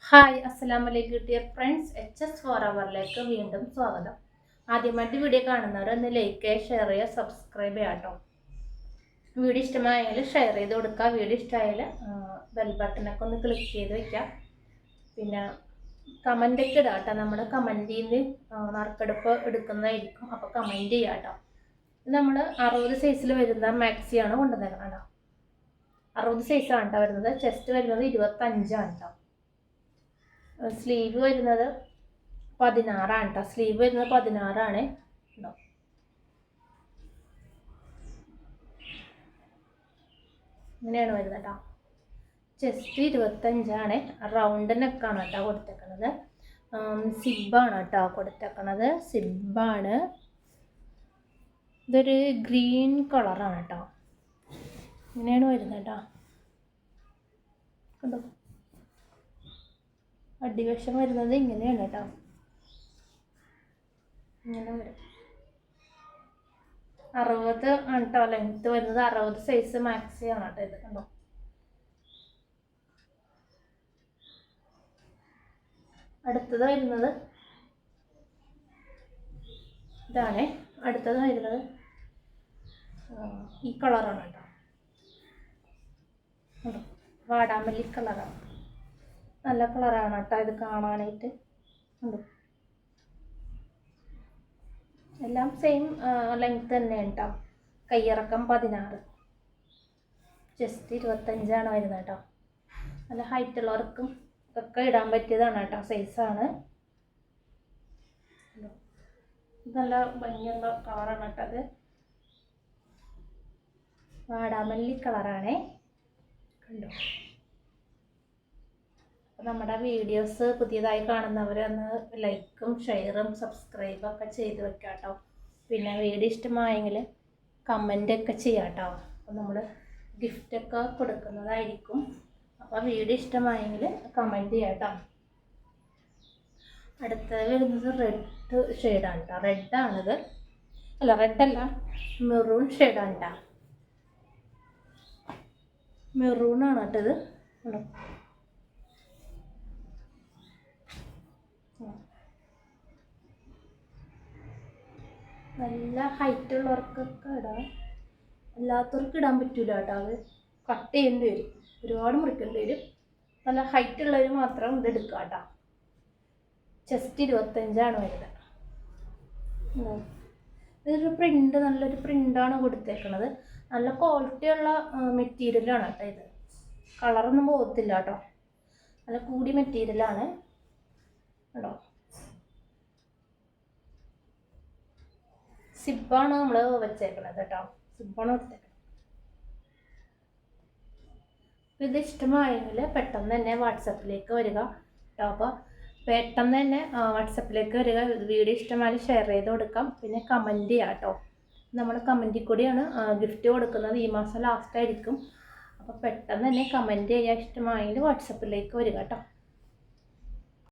Hi അസ്സലാമലൈക്കും dear friends, HS four അവറിലേക്ക് വീണ്ടും സ്വാഗതം. ആദ്യമായിട്ട് വീഡിയോ കാണുന്നവർ ഒന്ന് ലൈക്ക് ചെയ്യുക, ഷെയർ ചെയ്യുക, സബ്സ്ക്രൈബ് ചെയ്യുക കേട്ടോ. വീഡിയോ ഇഷ്ടമായാൽ ഷെയർ ചെയ്ത് കൊടുക്കുക. വീഡിയോ ഇഷ്ടമായാൽ ബെൽ ബട്ടണൊക്കെ ഒന്ന് ക്ലിക്ക് ചെയ്ത് വയ്ക്കുക. പിന്നെ കമൻ്റൊക്കെ ഇടാം കേട്ടോ. നമ്മുടെ കമൻറ്റിൽ നറുക്കെടുപ്പ് എടുക്കുന്നതായിരിക്കും, അപ്പോൾ കമൻറ്റ് ചെയ്യുക കേട്ടോ. നമ്മൾ 60 സൈസിൽ വരുന്ന മാക്സിയാണ് കൊണ്ടുവന്നേക്കണം കേട്ടോ. 60 സൈസാണ് കേട്ടോ വരുന്നത്. ചെസ്റ്റ് വരുന്നത് 25 കേട്ടോ. സ്ലീവ് വരുന്നത് 16 കേട്ടോ. സ്ലീവ് വരുന്നത് 16 കേട്ടോ. ഇങ്ങനെയാണ് വരുന്നത് കേട്ടോ. ചെസ്റ്റ് 25 റൗണ്ട് നെക്കാണ് കേട്ടോ കൊടുത്തേക്കണത്. സിബാണ് കേട്ടോ കൊടുത്തേക്കണത്. സിബാണ്. ഇതൊരു ഗ്രീൻ കളറാണ് കേട്ടോ. ഇങ്ങനെയാണ് വരുന്നത് കേട്ടോ. കണ്ടോ, അടിവശം വരുന്നത് ഇങ്ങനെയാണ് കേട്ടോ. ഇങ്ങനെ വരും. 60 ആണ് കേട്ടോ ലെങ്ത്ത് വരുന്നത്. 60 സൈസ് മാക്സി ആണ് കേട്ടോ ഇത്. കണ്ടോ, അടുത്തത് വരുന്നത് ഇതാണ്. അടുത്തത് വരുന്നത് ഈ കളറാണ് കേട്ടോ. കണ്ടോ, വാടാമല്ലി കളറാണ്. നല്ല കളറാണ് കേട്ടോ ഇത് കാണാനായിട്ട്. ഉണ്ട്, എല്ലാം സെയിം ലെങ്ത് തന്നെയാണ് കേട്ടോ. കയ്യിറക്കം 16, ചെസ്റ്റ് 25 വരുന്നത് കേട്ടോ. നല്ല ഹൈറ്റ് ഉള്ളവർക്കും ഒക്കെ ഇടാൻ പറ്റിയതാണ് കേട്ടോ. സൈസാണ്. നല്ല ഭംഗിയുള്ള കളറാണ് കേട്ടോ അത്. വാടാമല്ലി കളറാണേ. കണ്ടോ, നമ്മുടെ വീഡിയോസ് പുതിയതായി കാണുന്നവരൊന്ന് ലൈക്കും ഷെയറും സബ്സ്ക്രൈബും ഒക്കെ ചെയ്ത് വെക്കാം കേട്ടോ. പിന്നെ വീഡിയോ ഇഷ്ടമായെങ്കിൽ കമൻ്റൊക്കെ ചെയ്യാം കേട്ടോ. അപ്പോൾ നമ്മൾ ഗിഫ്റ്റൊക്കെ കൊടുക്കുന്നതായിരിക്കും. അപ്പോൾ വീഡിയോ ഇഷ്ടമായെങ്കിൽ കമൻറ്റ് ചെയ്യാം കേട്ടോ. അടുത്തത് വരുന്നത് റെഡ് ഷെയ്ഡാണ് കേട്ടോ. റെഡാണിത്. അല്ല, റെഡല്ല, മെറൂൺ ഷെയ്ഡാണ് കേട്ടോ. മെറൂണാണ് കേട്ടോ ഇത്. ഉണ്ടോ, നല്ല ഹൈറ്റ് ഉള്ളവർക്കൊക്കെ ഇടാം. അല്ലാത്തവർക്ക് ഇടാൻ പറ്റില്ല കേട്ടോ. അത് കട്ട് ചെയ്യേണ്ടി വരും, ഒരുപാട് മുറിക്കേണ്ടി വരും. നല്ല ഹൈറ്റ് ഉള്ളവർ മാത്രം ഇത് എടുക്കുക കേട്ടോ. ചെസ്റ്റ് 25 വരുന്നത്. ഇതൊരു പ്രിൻ്റ്, നല്ലൊരു പ്രിൻ്റാണ് കൊടുത്തേക്കണത്. നല്ല ക്വാളിറ്റിയുള്ള മെറ്റീരിയലാണ് കേട്ടോ ഇത്. കളറൊന്നും പോകത്തില്ല കേട്ടോ. നല്ല കൂടിയ മെറ്റീരിയലാണ് കേട്ടോ. സിബാണ് നമ്മൾ വെച്ചേക്കണത് കേട്ടോ. സിബാണ് വെച്ചേക്കണത്. ഇത് ഇഷ്ടമായെങ്കിൽ പെട്ടെന്ന് തന്നെ വാട്സപ്പിലേക്ക് വരിക കേട്ടോ. അപ്പോൾ പെട്ടെന്ന് തന്നെ വാട്സപ്പിലേക്ക് വരിക. വീഡിയോ ഇഷ്ടമായി ഷെയർ ചെയ്ത് കൊടുക്കാം. പിന്നെ കമൻറ്റ് ചെയ്യാം കേട്ടോ. നമ്മൾ കമൻറ്റിൽ കൂടിയാണ് ഗിഫ്റ്റ് കൊടുക്കുന്നത്. ഈ മാസം ലാസ്റ്റ് ആയിരിക്കും. അപ്പോൾ പെട്ടെന്ന് തന്നെ കമൻറ്റ് ചെയ്യുക. ഇഷ്ടമായെങ്കിൽ വാട്സപ്പിലേക്ക് വരിക കേട്ടോ.